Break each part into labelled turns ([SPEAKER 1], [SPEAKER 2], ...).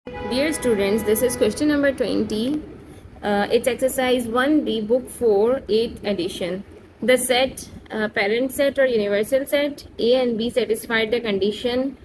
[SPEAKER 1] Dear students, this is question number 20. It's exercise 1B, book 4, 8th edition. The set, parent set or universal set, A and B satisfied the condition.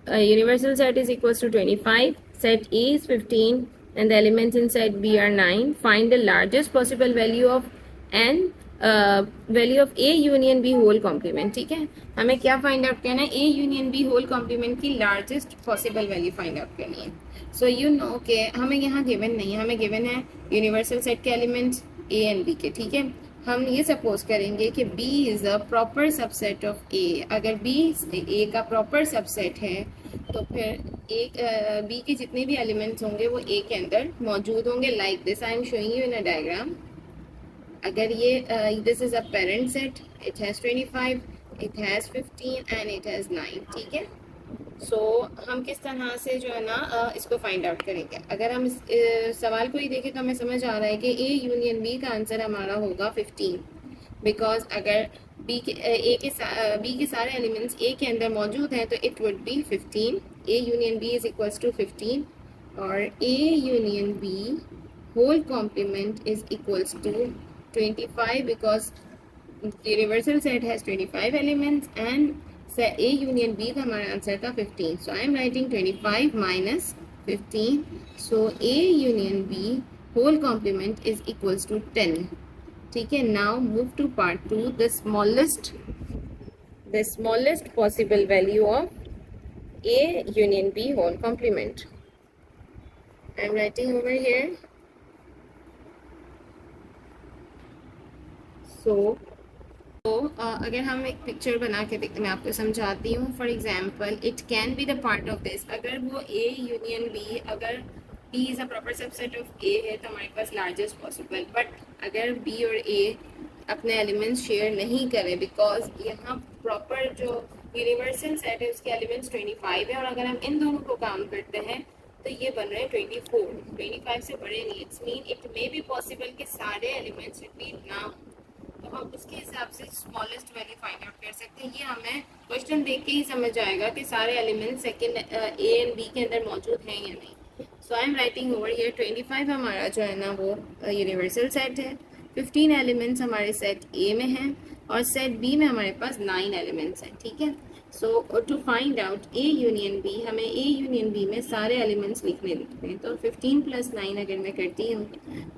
[SPEAKER 1] Universal set is equals to 25, set A is 15, and the elements in set B are 9. Find the largest possible value of n, value of A union B whole complement. ठीक है, हमें क्या find out करना है? A union B whole complement की largest possible value find out करनी है. So you know के हमें यहाँ गिवन नहीं है, हमें गिवन है यूनिवर्सल सेट के एलिमेंट्स ए एंड बी के. ठीक है, हम ये सपोज करेंगे कि B is a proper subset of A. अगर B A का प्रॉपर सबसेट है तो फिर B के जितने भी एलिमेंट्स होंगे वो A के अंदर मौजूद होंगे. Like this I am showing you in a diagram. अगर ये this is a parent set, it has 25, it has 15 and it has 9. ठीक है, सो हम किस तरह से जो है ना इसको फाइंड आउट करेंगे. अगर हम इस सवाल को ही देखें तो हमें समझ आ रहा है कि ए यूनियन बी का आंसर हमारा होगा 15. बिकॉज अगर बी के सारे एलिमेंट्स ए के अंदर मौजूद हैं तो it would be 15. A union B is equals to 15 और A union B whole complement is equals to 25 because universal set has 25 elements and A union B का हमारा आंसर था 15. So I am writing 25 minus 15. So A union B whole complement is equals to 10. ठीक है, now move to part 2. The smallest possible value of A union B whole complement. I am writing over here. So अगर हम एक picture बना के देखते, मैं आपको समझाती हूँ. For example, it can be the part of this. अगर वो ए यूनियन बी, अगर B is a proper subset of A है तो हमारे पास लार्जेस्ट पॉसिबल. बट अगर बी और ए अपने एलिमेंट्स शेयर नहीं करें, बिकॉज यहाँ प्रॉपर जो यूनिवर्सल सेट है उसके एलिमेंट्स 25 है और अगर हम इन दोनों को काम करते हैं तो ये बन रहे हैं 24. 25 से बड़े नहीं. It's mean it may be possible कि सारे एलिमेंट्स रिपीट ना हो, तो हम उसके हिसाब से स्मॉलेस्ट वैल्यू फाइंड आउट कर सकते हैं. ये हमें क्वेश्चन देख के ही समझ आएगा कि सारे elements second A and B के अंदर मौजूद हैं या नहीं. So I am writing over here 25 हमारा जो है ना वो यूनिवर्सल सेट है. 15 एलिमेंट्स हमारे सेट ए में हैं और सेट बी में हमारे पास 9 एलिमेंट्स हैं. ठीक है, so to find out A union B, हमें ए यूनियन बी में सारे एलिमेंट्स लिखने हैं. तो 15 + 9 अगर मैं करती हूँ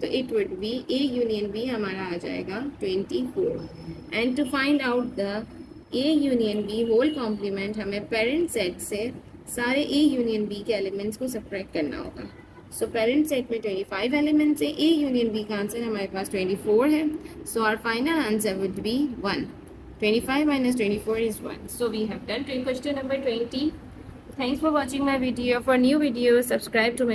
[SPEAKER 1] तो it would be A union B हमारा आ जाएगा 24. And to find out the A union B whole complement, हमें पेरेंट सेट से सारे ए यूनियन बी के एलिमेंट्स को सब्ट्रैक्ट करना होगा. सो पेरेंट सेट में 25 एलिमेंट्स है. ए यूनियन बी का आंसर हमारे पास 24 है. So our final answer would be 1. 25 minus 24 is 1. So we have done question number 20. Thanks for watching my video. For new videos, subscribe to my